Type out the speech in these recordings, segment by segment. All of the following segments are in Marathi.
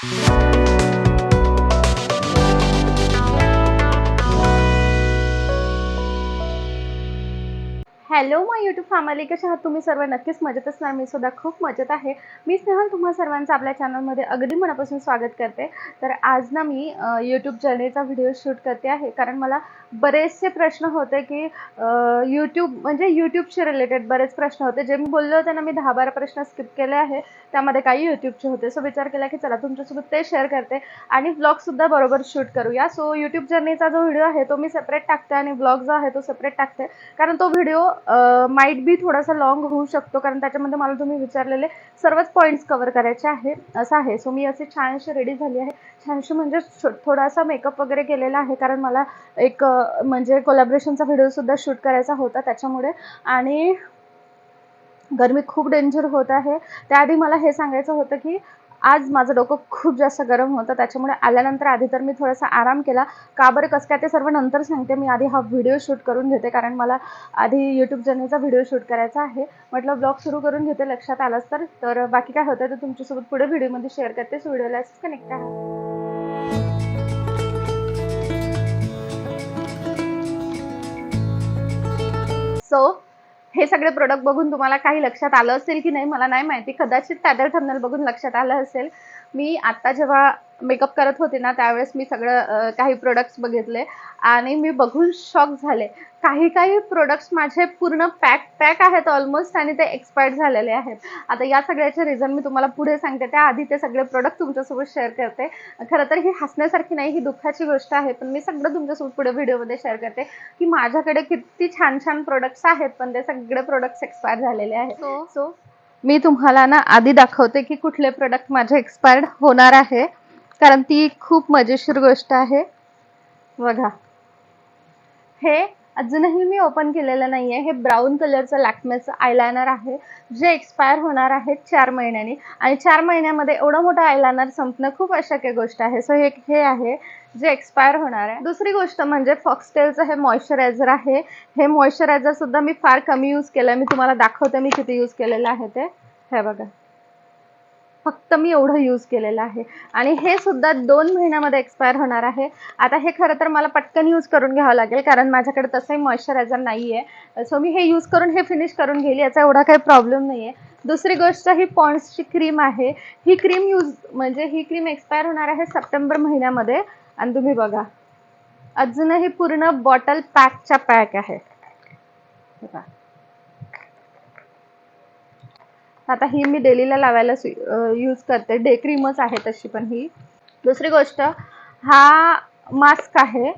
हॅलो माय यूट्यूब फॅमिली, कशा आहात तुम्ही सर्व? नक्कीच मजेत असणार. मी सुद्धा खूप मजेत आहे. मी स्नेहल तुम्हा सर्वांचं आपल्या चॅनलमध्ये अगदी मनापासून स्वागत करते. तर आज ना मी यूट्यूब जर्नीचा व्हिडिओ शूट करते आहे, कारण मला बरेचसे प्रश्न होते की यूट्यूब म्हणजे यूट्यूबशी रिलेटेड बरेच प्रश्न होते. जे मी बोलले होते ना, मी 10-12 प्रश्न स्किप केले आहे, त्यामध्ये काही यूट्यूबचे होते. सो विचार केला की चला तुमच्यासोबत ते शेअर करते आणि व्लॉगसुद्धा बरोबर शूट करूया. सो यूट्यूब जर्नीचा जो व्हिडिओ आहे तो मी सेपरेट टाकते आणि व्लॉग जो आहे तो सेपरेट टाकते, कारण तो व्हिडिओ माइट बी थोडासा लॉंग होऊ शकतो, कारण त्याच्यामध्ये मला तुम्ही विचारलेले सर्वच पॉईंट्स कव्हर करायचे आहे असं आहे. सो मी असे छानशी रेडी झाली आहे. छानशी म्हणजे थोडासा मेकअप वगैरे केलेला आहे, कारण मला एक म्हणजे कोलॅबरेशनचा व्हिडिओसुद्धा शूट करायचा होता त्याच्यामुळे. आणि गरमी खूप डेंजर होत आहे. त्याआधी मला हे सांगायचं होतं की आज माझं डोकं खूप जास्त गरम होतं, त्याच्यामुळे आल्यानंतर आधी तर मी थोडासा आराम केला. का बरं कसं काय ते सर्व नंतर सांगते. मी आधी हा व्हिडिओ शूट करून घेते, कारण मला आधी यूट्यूब जर्नीचा व्हिडिओ शूट करायचा आहे. म्हटलं ब्लॉग सुरू करून घेते, लक्षात आलंच तर बाकी काय होतं ते तुमच्यासोबत पुढे व्हिडिओमध्ये शेअर करते. सो व्हिडिओला कनेक्ट आहे. सो हे सगळे प्रोडक्ट बघून तुम्हाला काही लक्षात आलं असेल की नाही मला नाही माहिती. कदाचित टायटल थंबनेल बघून लक्षात आलं असेल. मी आता जेव्हा मेकअप करत होते ना, त्यावेळेस मी सगळं काही प्रोडक्ट्स बघितले आणि मी बघून शॉक झाले. काही प्रोडक्ट्स माझे पूर्ण पॅक आहेत ऑलमोस्ट, आणि ते एक्सपायर्ड झालेले आहेत. आता या सगळ्याचे रिझन मी तुम्हाला पुढे सांगते. त्याआधी ते सगळे प्रोडक्ट तुमच्यासोबत शेअर करते. खरं तर ही हसण्यासारखी नाही, ही दुःखाची गोष्ट आहे, पण मी सगळं तुमच्यासोबत पुढे व्हिडिओमध्ये शेअर करते की माझ्याकडे किती छान प्रोडक्ट्स आहेत, पण ते सगळे प्रोडक्ट्स एक्सपायर झालेले आहेत. सो मी तुम्हाला ना आधी दाखवते की कुठले प्रोडक्ट माझे एक्सपायर्ड होणार आहे, कारण ती खूप मजेशीर गोष्ट आहे. बघा, हे अजूनही मी ओपन केलेलं नाहीये. हे ब्राऊन कलरचं लॅक्मेचं आयलायनर आहे, जे एक्सपायर होणार आहे 4 महिन्यांनी. आणि 4 महिन्यामध्ये एवढं मोठं आयलायनर संपणं खूप अशक्य गोष्ट आहे. सो हे आहे जे एक्सपायर होणार आहे. दुसरी गोष्ट म्हणजे फॉक्सटेलचं हे मॉइश्चरायझर आहे. हे मॉइश्चरायझर सुद्धा मी फार कमी यूज केलं. मी तुम्हाला दाखवते मी किती यूज केलेलं आहे ते. हे बघा, फक्त मी एवढं यूज केलेलं आहे, आणि हे सुद्धा 2 महिन्यामध्ये एक्सपायर होणार आहे. आता हे खरं तर मला पटकन यूज करून घ्यावं लागेल, कारण माझ्याकडे तसंही मॉइश्चरायझर नाही आहे. सो मी हे यूज करून हे फिनिश करून घेईल, याचा एवढा काही प्रॉब्लेम नाही आहे. दुसरी गोष्ट, ही पॉन्ड्सची क्रीम आहे. ही क्रीम एक्सपायर होणार आहे सप्टेंबर महिन्यामध्ये. आणि तुम्ही बघा, अजूनही पूर्ण बॉटल पॅकच्या पॅक आहे. आता ही मी डेलीला लावायला यूज करते. डे क्रीमच आहे तशी पण ही. दुसरी गोष्ट, हा मास्क आहे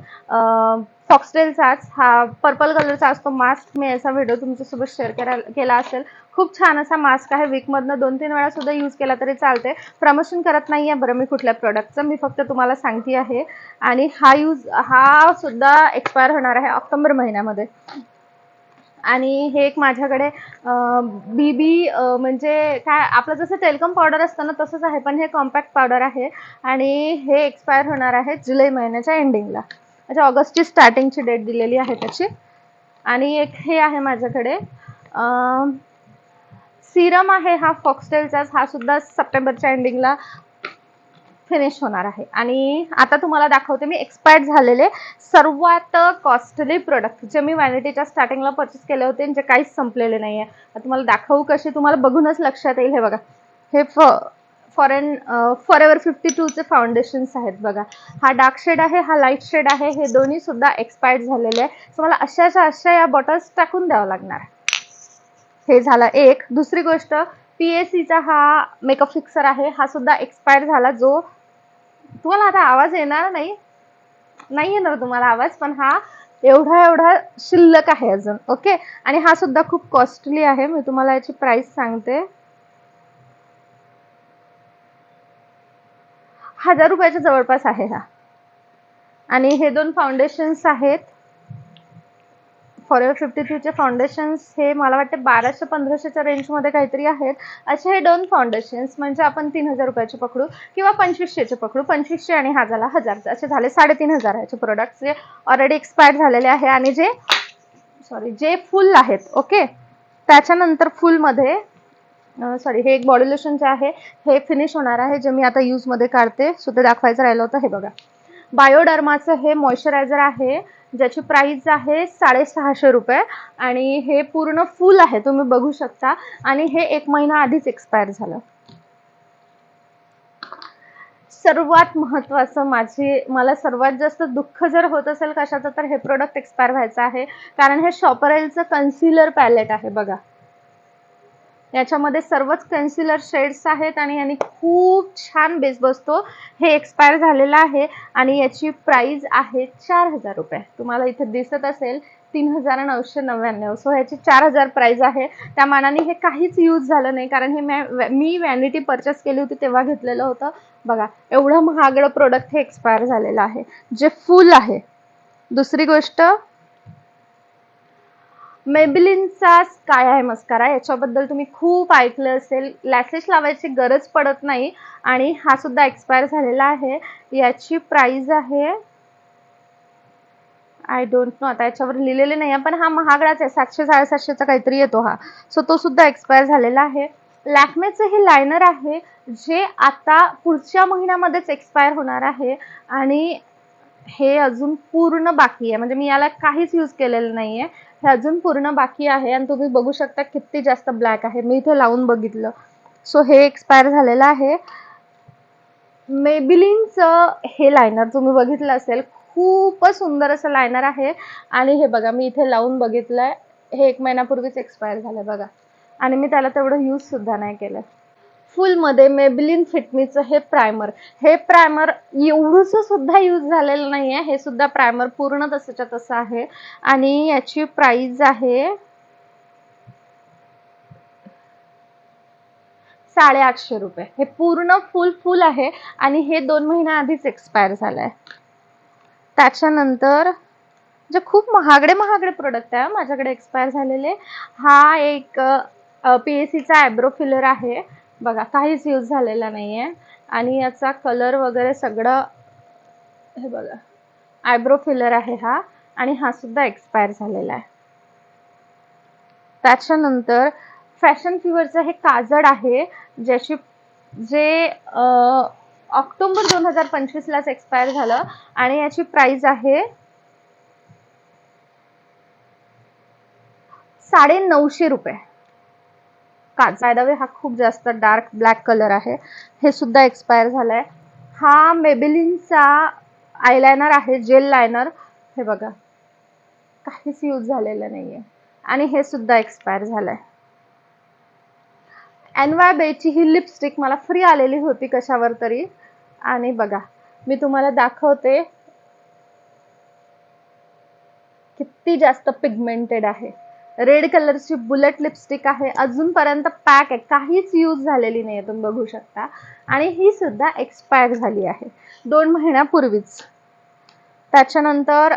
फॉक्सटेलचाच. हा पर्पल कलरचा असतो मास्क. मी याचा व्हिडिओ तुमच्यासोबत शेअर केला असेल. खूप छान असा मास्क आहे. वीकमधनं 2-3 वेळा सुद्धा यूज केला तरी चालते. प्रमोशन करत नाही आहे बरं मी कुठल्या प्रोडक्टचं, मी फक्त तुम्हाला सांगते आहे. आणि हा सुद्धा एक्सपायर होणार आहे ऑक्टोबर महिन्यामध्ये. आणि हे एक माझ्याकडे बीबी म्हणजे काय आपलं जसं टेल्कम पावडर असतं ना, तसंच आहे, पण हे कॉम्पॅक्ट पावडर आहे. आणि हे एक्सपायर होणार आहे जुलै महिन्याच्या एंडिंगला. म्हणजे ऑगस्टची स्टार्टिंगची डेट दिलेली आहे त्याची. आणि एक हे आहे माझ्याकडे सिरम आहे, हा फॉक्सटेलचाच. हा सुद्धा सप्टेंबरच्या एंडिंगला फिनिश होणार आहे. आणि आता तुम्हाला दाखवते मी एक्सपायर्ड झालेले सर्वात कॉस्टली प्रोडक्ट, जे मी व्हॅनिटीच्या स्टार्टिंगला परचेस केले होते, जे काहीच संपलेले नाही आहे. तुम्हाला दाखवू कसे, तुम्हाला बघूनच लक्षात येईल. हे बघा, हे फॉरएव्हर 52चे फाउंडेशन्स आहेत. बघा, हा डार्क शेड आहे, हा लाईट शेड आहे. हे दोन्ही सुद्धा एक्सपायर्ड झालेले आहे. सो मला अशा या बॉटल्स टाकून द्यावं लागणार. हे झालं एक. दुसरी गोष्ट, PACचा हा मेकअप फिक्सर आहे. हा सुद्धा एक्सपायर झाला. जो तुम्हाला आता आवाज येणार नाही येणार तुम्हाला आवाज, पण हा एवढा शिल्लक आहे अजून. ओके. आणि हा सुद्धा खूप कॉस्टली आहे. मी तुम्हाला याची प्राइस सांगते. 1000 रुपयाच्या जवळपास आहे हा. आणि हे 2 फाउंडेशन्स आहेत, फॉरएव्हर 52चे फाउंडेशन्स. हे मला वाटते 1200-1500च्या रेंजमध्ये काहीतरी आहेत. असे हे 2 फाउंडेशन्स, म्हणजे आपण 3000 रुपयाचे पकडू किंवा 2500चे पकडू. 2500 आणि हा झाला 1000चा. असे झाले 3500चे प्रोडक्ट्स, जे ऑलरेडी एक्सपायर झालेले आहे. आणि जे फुल आहेत. ओके. त्याच्यानंतर फुलमध्ये सॉरी, हे एक बॉडी लोशनचे आहे. हे फिनिश होणार आहे, जे मी आता यूजमध्ये काढते. सो ते दाखवायचं राहिलं होतं. हे बघा, बायोडर्माचं हे मॉइश्चरायझर आहे, ज्याची प्राइस आहे 650 रुपये आणि हे पूर्ण फुल आहे, तुम्ही बघू शकता. आणि हे 1 महिना आधीच एक्सपायर झालं. सर्वात महत्त्वाचं, मला सर्वात जास्त दुःख जर होत असेल कशाचं, तर हे प्रोडक्ट एक्सपायर व्हायचं आहे. कारण हे शॉपरेलचं कन्सिलर पॅलेट आहे बघा. याच्यामध्ये सर्वच कन्सिलर शेड्स आहेत आणि याने खूप छान बेस बसतो. हे एक्सपायर झालेलं आहे आणि याची प्राइस आहे 4000 रुपये. तुम्हाला इथे दिसत असेल 3999. सो ह्याची 4000 प्राइस आहे. त्या मानाने हे काहीच यूज झालं नाही, कारण हे मी व्हॅनिटी परचेस केली होती तेव्हा घेतलेलं होतं. बघा, एवढं महागडं प्रोडक्ट हे एक्सपायर झालेलं आहे, जे फुल आहे. दुसरी गोष्ट, मेबेलिनचा स्काय आय मस्कारा, याच्याबद्दल तुम्ही खूप ऐकलं असेल. लॅशेस लावायची गरज पडत नाही आणि हा सुद्धा एक्सपायर झालेला आहे. याची प्राइस आहे, आय डोंट नो, आता याच्यावर लिहिलेले नाही, पण हा महागडाच आहे. 700-750चा काहीतरी येतो हा. सो तो सुद्धा एक्सपायर झालेला आहे. लॅक्मेचं हे लायनर आहे, जे आता पुढच्या महिन्यामध्येच एक्सपायर होणार आहे आणि हे अजून पूर्ण बाकी आहे. म्हणजे मी याला काहीच यूज केलेलं नाहीये. हे अजून पूर्ण बाकी आहे आणि तुम्ही बघू शकता किती जास्त ब्लॅक आहे. मी इथे लावून बघितलं. सो हे एक्सपायर झालेलं आहे. मेबेलिनचं हे लायनर तुम्ही बघितलं असेल, खूपच सुंदर असं लायनर आहे आणि हे बघा, मी इथे लावून बघितलंय. हे 1 महिन्यापूर्वीच एक्सपायर झालंय बघा आणि मी त्याला तेवढं यूज सुद्धा नाही केलं. फुलमध्ये मेबेलिन फिटमीचं हे प्रायमर एवढंसं सुद्धा यूज झालेलं नाहीये. हे सुद्धा प्रायमर पूर्ण तसंच्या तसं आहे आणि याची प्राइस आहे 850 रुपये. हे पूर्ण फुल आहे आणि हे 2 महिन्या आधीच एक्सपायर झालंय. त्याच्यानंतर जे खूप महागडे प्रोडक्ट आहे माझ्याकडे एक्सपायर झालेले, हा एक PACचा आयब्रो फिलर आहे बघा. काहीच यूज झालेला नाहीये आणि याचा कलर वगैरे सगळं, हे बघा, आयब्रो फिलर आहे हा आणि हा सुद्धा एक्सपायर झालेला आहे. त्याच्यानंतर फॅशन फिवरचं हे काजळ आहे, जे ऑक्टोबर 2025लाच एक्सपायर झालं आणि याची प्राइस आहे 950 रुपये. काजळ हा खूप जास्त डार्क ब्लॅक कलर आहे. हे सुद्धा एक्सपायर झालंय. हा मेबेलिनचा आयलायनर आहे, जेल लायनर. हे बघा, काहीच यूज झालेलं नाहीये आणि हे सुद्धा एक्सपायर झालंय. NYBayची ही लिपस्टिक मला फ्री आलेली होती कशावर तरी आणि बघा, मी तुम्हाला दाखवते किती जास्त पिगमेंटेड आहे. रेड कलरची बुलेट लिपस्टिक आहे, अजूनपर्यंत पॅक आहे, काहीच यूज झालेली नाहीये, तुम्ही बघू शकता. आणि ही सुद्धा एक्सपायर झाली आहे 2 महिन्यापूर्वीच. त्याच्यानंतर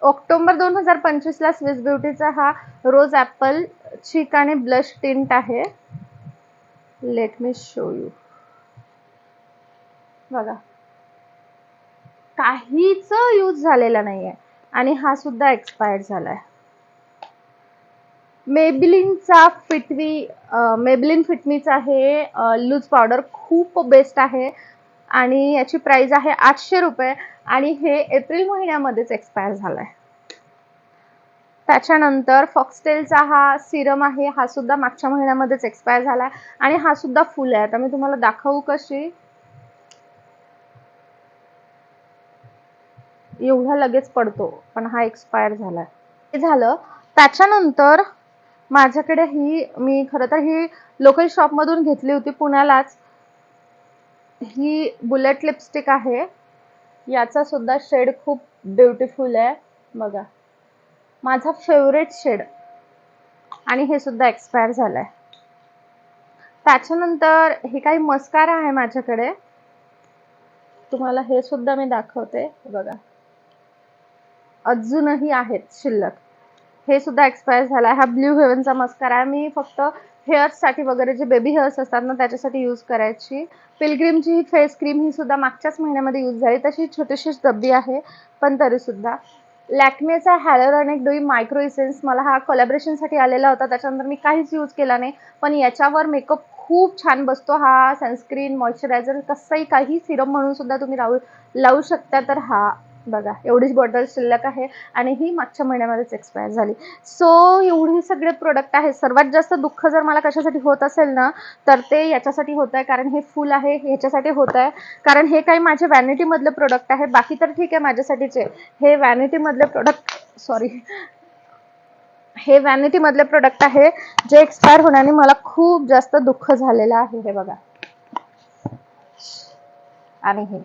ऑक्टोबर 2025ला स्विस ब्युटीचा हा रोज ॲपल चीक आणि ब्लश टिंट आहे. Let me show you. बघा, काहीच यूज झालेला नाहीये आणि हा सुद्धा एक्सपायर्ड झालाय. मेबेलिन फिटमीचा हे लूज पावडर खूप बेस्ट आहे आणि याची प्राइस आहे 800 रुपये आणि हे एप्रिल महिन्यामध्येच एक्सपायर झालाय. त्याच्यानंतर फॉक्सटेलचा हा सिरम आहे, हा सुद्धा मागच्या महिन्यामध्येच एक्सपायर झालाय आणि हा सुद्धा फुल आहे. आता मी तुम्हाला दाखवू कशी, एवढा लगेच पडतो पण हा एक्सपायर झालाय. हे झालं. त्याच्यानंतर माझ्याकडे मी खरं तर ही लोकल शॉप मधून घेतली होती पुण्यालाच. ही बुलेट लिपस्टिक आहे, याचा सुद्धा शेड खूप ब्युटिफुल आहे बघा, माझा फेवरेट शेड आणि हे सुद्धा एक्सपायर झालंय. त्याच्यानंतर हे काही मस्कारा आहे माझ्याकडे, तुम्हाला हे सुद्धा मी दाखवते बघा, अजूनही आहेत शिल्लक. हे सुद्धा एक्सपायर झालाय. हा ब्ल्यू हेव्हनचा मस्कारा आहे. मी फक्त हेअर्ससाठी वगैरे, जे बेबी हेअर्स असतात ना त्याच्यासाठी यूज करायची. पिलग्रिमची ही फेस क्रीम, ही सुद्धा मागच्याच महिन्यामध्ये यूज झाली. तशी छोटीशीच डब्बी आहे पण तरी सुद्धा. लॅक्मेचा हायलुरॉनिक डेवी मायक्रो इसेन्स मला हा कोलॅबरेशनसाठी आलेला होता, त्याच्यानंतर मी काहीच यूज केला नाही, पण याच्यावर मेकअप खूप छान बसतो. हा सनस्क्रीन, मॉइश्चरायझर, कसंही काही सिरम म्हणून सुद्धा तुम्ही लावू शकता. तर हा बघा, एवढीच बॉटल शिल्लक आहे आणि ही मागच्या महिन्यामध्येच एक्सपायर झाली. सो एवढे सगळे प्रोडक्ट आहेत. सर्वात जास्त दुःख जर मला कशासाठी होत असेल ना, तर ते याच्यासाठी होत आहे, कारण हे फुल आहे, ह्याच्यासाठी होत आहे, कारण हे काही माझे व्हॅनिटी मधले प्रोडक्ट आहे. बाकी तर ठीक आहे माझ्यासाठीचे, हे व्हॅनिटी मधले प्रोडक्ट, सॉरी, हे व्हॅनिटी मधले प्रोडक्ट आहे जे एक्सपायर होण्याने मला खूप जास्त दुःख झालेलं आहे. हे बघा, आणि हे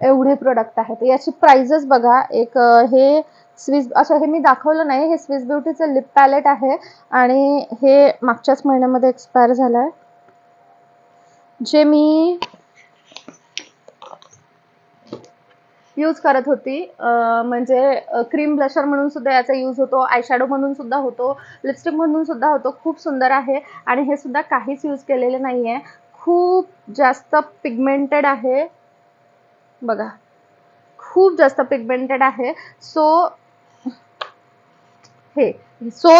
एवढे प्रोडक्ट आहेत. याची प्राइजेस बघा. एक हे स्विस, असं हे मी दाखवलं नाही, हे स्विस ब्युटीचं लिप पॅलेट आहे आणि हे मागच्याच महिन्यामध्ये एक्सपायर झालंय, जे मी यूज करत होती. म्हणजे क्रीम ब्लशर म्हणून सुद्धा याचा यूज होतो, आयशॅडो म्हणून सुद्धा होतो, लिपस्टिक म्हणून सुद्धा होतो. खूप सुंदर आहे आणि हे सुद्धा काहीच यूज केलेले नाहीये. खूप जास्त पिगमेंटेड आहे बघा, खूप जास्त पिगमेंटेड आहे. सो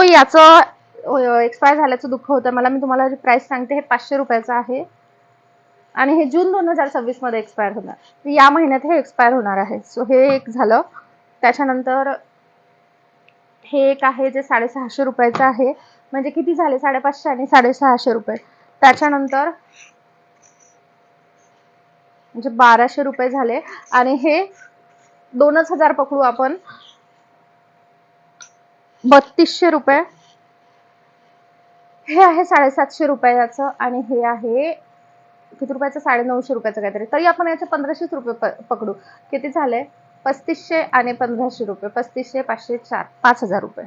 याचं एक्सपायर झाल्याचं दुःख होतं मला. मी तुम्हाला प्राइस सांगते, हे 500 रुपयाचं आहे आणि हे जून 2026 मध्ये एक्सपायर होणार. या महिन्यात हे एक्सपायर होणार आहे. सो हे एक झालं. त्याच्यानंतर हे एक आहे जे 650 रुपयाचं आहे. म्हणजे किती झाले, 550 आणि 650 रुपये. त्याच्यानंतर म्हणजे 1200 रुपये झाले आणि हे 2000 पकडू आपण, 3200 रुपये. हे आहे 750 रुपयाचं आणि हे आहे किती रुपयाचं, 950 रुपयाचं काहीतरी. तरी आपण याचे 1500 रुपये पकडू. किती झाले, 3500 आणि 1500 रुपये, 3500, 500, 4, 5000 रुपये.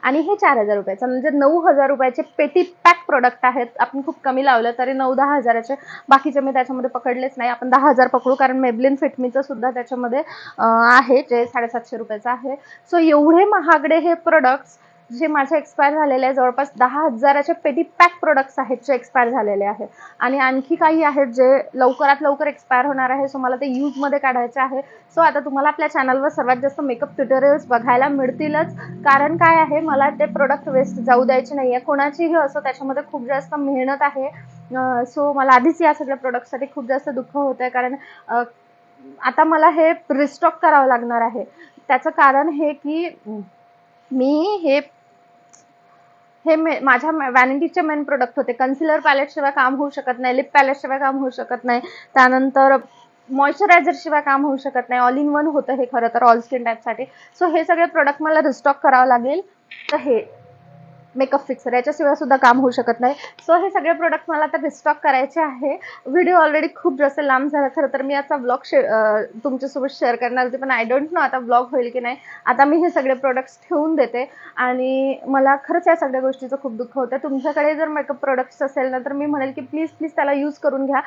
आणि हे 4000 रुपयाचं, म्हणजे 9000 रुपयाचे पेटी पॅक प्रोडक्ट आहेत. आपण खूप कमी लावलं तरी 9-10 हजाराचे. बाकीचे मी त्याच्यामध्ये पकडलेच नाही. आपण 10,000 पकडू, कारण मेबलिन फिटमीचं सुद्धा त्याच्यामध्ये आहे, जे 750 रुपयाचं आहे. सो एवढे महागडे हे प्रोडक्ट्स जे माझे एक्सपायर झालेले आहे, जवळपास 10,000चे पेटी पॅक प्रोडक्ट्स आहेत जे एक्सपायर झालेले आहेत. आणि आणखी काही आहेत जे लवकरात लवकर एक्सपायर होणार आहे. सो मला ते यूजमध्ये काढायचे आहे. सो आता तुम्हाला आपल्या चॅनलवर सर्वात जास्त मेकअप ट्युटोरियल्स बघायला मिळतीलच, कारण काय आहे, मला ते प्रोडक्ट वेस्ट जाऊ द्यायचे नाहीये. कोणाचीही असो, त्याच्यामध्ये खूप जास्त मेहनत आहे. सो मला आधीच या सगळ्या प्रोडक्टसाठी खूप जास्त दुःख होत आहे, कारण आता मला हे रिस्टॉक करावं लागणार आहे. त्याचं कारण हे की मी हे माझ्या व्हॅनिटीचे मेन प्रोडक्ट होते. कन्सिलर पॅलेट शिवाय काम होऊ शकत नाही, लिप पॅलेट शिवाय काम होऊ शकत नाही, त्यानंतर मॉइश्चरायझर शिवाय काम होऊ शकत नाही. ऑल इन वन होतं हे खरं तर ऑल स्किन टाईपसाठी. सो हे सगळे प्रोडक्ट मला रिस्टॉक करावं लागेल. तर हे मेकअप फिक्सर याच्याशिवाय सुद्धा काम होऊ शकत नाही. सो हे सगळे प्रोडक्ट मला आता रिस्टॉक करायचे आहे. व्हिडिओ ऑलरेडी खूप जास्त लांब झाला. खरं तर मी याचा ब्लॉग तुमच्यासोबत शेअर करणार होते, पण आय डोंट नो आता ब्लॉग होईल की नाही. आता मी हे सगळे प्रोडक्ट्स ठेवून देते आणि मला खरंच या सगळ्या गोष्टीचं खूप दुःख होतं. तुमच्याकडे जर मेकअप प्रोडक्ट्स असेल ना, तर मी म्हणेल की प्लीज त्याला यूज करून घ्या.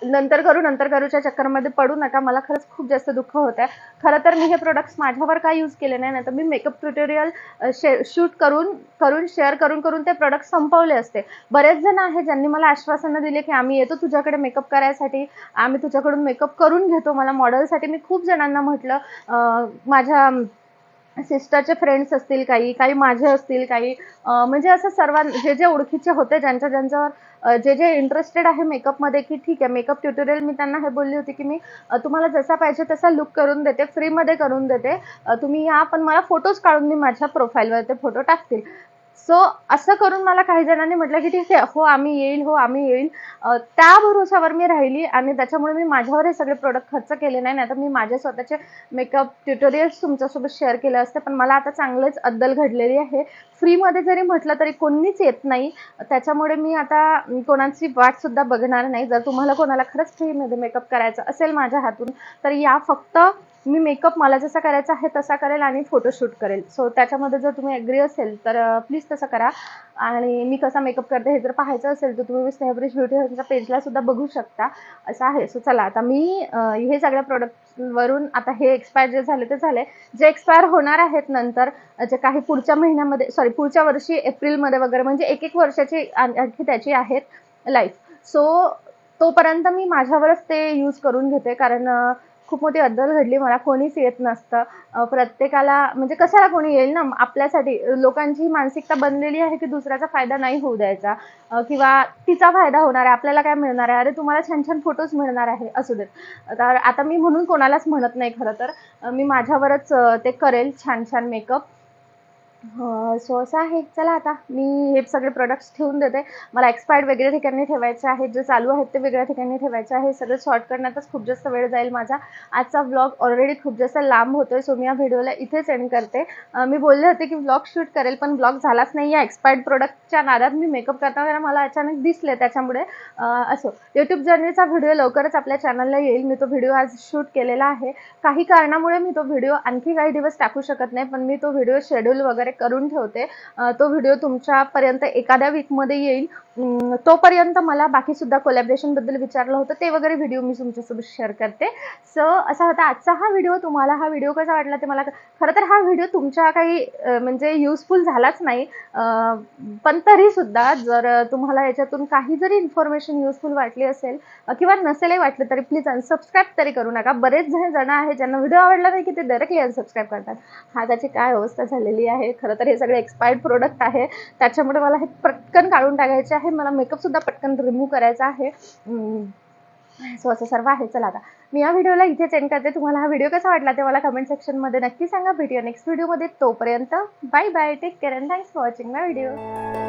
नंतर करूच्या चक्करमध्ये पडू नका. मला खरंच खूप जास्त दुःख होत आहे. खरं तर मी हे प्रोडक्ट्स माझ्यावर का यूज केले नाही, तर मी मेकअप ट्युटोरियल शूट करून शेअर करून ते प्रोडक्ट संपवले असते. बरेच जण आहेत ज्यांनी मला आश्वासनं दिले की आम्ही येतो तुझ्याकडे मेकअप करायसाठी, आम्ही तुझ्याकडून मेकअप करून घेतो. मला मॉडेलसाठी मी खूप जणांना म्हटलं, माझ्या सिस्टरचे फ्रेंड्स असतील, काही माझे असतील, काही म्हणजे असं जे जे ओळखीचे होते, ज्यांच्यावर जे इंटरेस्टेड आहे मेकअपमध्ये, की ठीक आहे मेकअप ट्युटोरियल, मी त्यांना हे बोलली होती की मी तुम्हाला जसा पाहिजे तसा लुक करून देते, फ्रीमध्ये करून देते. तुम्ही या, पण मला फोटोज काढून मी माझ्या प्रोफाईलवर ते फोटो टाकतील. सो असं करून मला काही जणांनी म्हटलं की ठीक आहे, हो आम्ही येईल. त्या भरोशावर मी राहिली आणि त्याच्यामुळे मी माझ्यावर हे सगळे प्रोडक्ट खर्च केले नाही. तर मी माझे स्वतःचे मेकअप ट्युटोरियल्स तुमच्यासोबत शेअर केले असते. पण मला आता चांगलेच अद्दल घडलेली आहे. फ्रीमध्ये जरी म्हटलं तरी कोणीच येत नाही, त्याच्यामुळे मी आता कोणाची वाट सुद्धा बघणार नाही. जर तुम्हाला कोणाला खरंच फ्रीमध्ये मेकअप करायचा असेल माझ्या हातून, तर या, फक्त मी मेकअप मला जसा करायचा आहे तसा करेल आणि फोटोशूट करेल. सो त्याच्यामध्ये जर तुम्ही ॲग्री असेल तर प्लीज तसं करा. आणि मी कसा मेकअप करते हे जर पाहायचं असेल तर तुम्ही स्नेहब्रिज ब्युटी ह्यांच्या पेजला सुद्धा बघू शकता, असं आहे. सो चला, आता मी हे सगळ्या प्रोडक्ट्सवरून, आता हे एक्सपायर जे झाले ते झाले. जे एक्सपायर होणार आहेत नंतर, जे काही पुढच्या महिन्यामध्ये, पुढच्या वर्षी एप्रिलमध्ये वगैरे, म्हणजे एक वर्षाची आणखी त्याची आहेत लाईफ. सो तोपर्यंत मी माझ्यावरच ते यूज करून घेते, कारण खूप मोठी अद्दल घडली. मला कोणीच येत नसतं. प्रत्येकाला म्हणजे कशाला कोणी येईल ना, आपल्यासाठी लोकांची मानसिकता बनलेली आहे की दुसऱ्याचा फायदा नाही होऊ द्यायचा, किंवा तिचा फायदा होणार आहे, आपल्याला काय मिळणार आहे, अरे तुम्हाला छान छान फोटोज मिळणार आहे, असू देत. तर आता मी म्हणून कोणालाच म्हणत नाही खरं तर. मी माझ्यावरच ते करेल छान छान मेकअप. सो असं आहे. चला आता मी हे सगळे प्रोडक्ट्स ठेवून देते. मला एक्सपायर्ड वेगळ्या ठिकाणी ठेवायचे आहेत, जे चालू आहेत ते वेगळ्या ठिकाणी ठेवायचे आहे. सगळं सॉर्ट करण्यातच खूप जास्त वेळ जाईल माझा. आजचा व्लॉग ऑलरेडी खूप जास्त लांब होतोय, सो मी या व्हिडिओला इथेच एंड करते. मी बोलले होते की व्लॉग शूट करेल, पण व्लॉग झालाच नाही. या एक्सपायर्ड प्रोडक्टच्या नादात मी मेकअप करताना मला अचानक दिसले, त्याच्यामुळे असो. यूट्यूब जर्नीचा व्हिडिओ लवकरच आपल्या चॅनलला येईल. मी तो व्हिडिओ आज शूट केलेला आहे. काही कारणामुळे मी तो व्हिडिओ आणखी काही दिवस टाकू शकत नाही, पण मी तो व्हिडिओ शेड्यूल वगैरे करून ठेवते. तो व्हिडिओ तुमच्यापर्यंत एखाद्या वीकमध्ये येईल. तोपर्यंत मला बाकी सुद्धा कोलॅबरेशनबद्दल विचारलं होतं, ते वगैरे व्हिडिओ मी तुमच्यासोबत शेअर करते. सो असा होता आजचा हा व्हिडिओ. तुम्हाला हा व्हिडिओ कसा वाटला ते मला खरं तर हा व्हिडिओ तुमच्या काही म्हणजे युजफुल झालाच नाही, पण तरी सुद्धा जर तुम्हाला याच्यातून काही जरी इन्फॉर्मेशन युजफुल वाटली असेल, किंवा नसेलही वाटलं, तरी प्लीज अनसबस्क्राईब तरी करू नका. बरेच जण आहेत ज्यांना व्हिडिओ आवडला नाही की ते डायरेक्टली अनसबस्क्राईब करतात. हा त्याची काय अवस्था झालेली आहे. खरं तर हे सगळे एक्सपायर्ड प्रोडक्ट आहे, त्याच्यामुळे मला हे पटकन काढून टाकायचे आहे. मला मेकअप सुद्धा पटकन रिमूव्ह करायचा आहे. सो असं सर्व आहे. चला आता मी या व्हिडिओला इथेच एंड करते. तुम्हाला हा व्हिडिओ कसा वाटला ते मला कमेंट सेक्शनमध्ये नक्की सांगा. भेटूया नेक्स्ट व्हिडिओमध्ये. तोपर्यंत bye bye, take care and thanks for watching my video.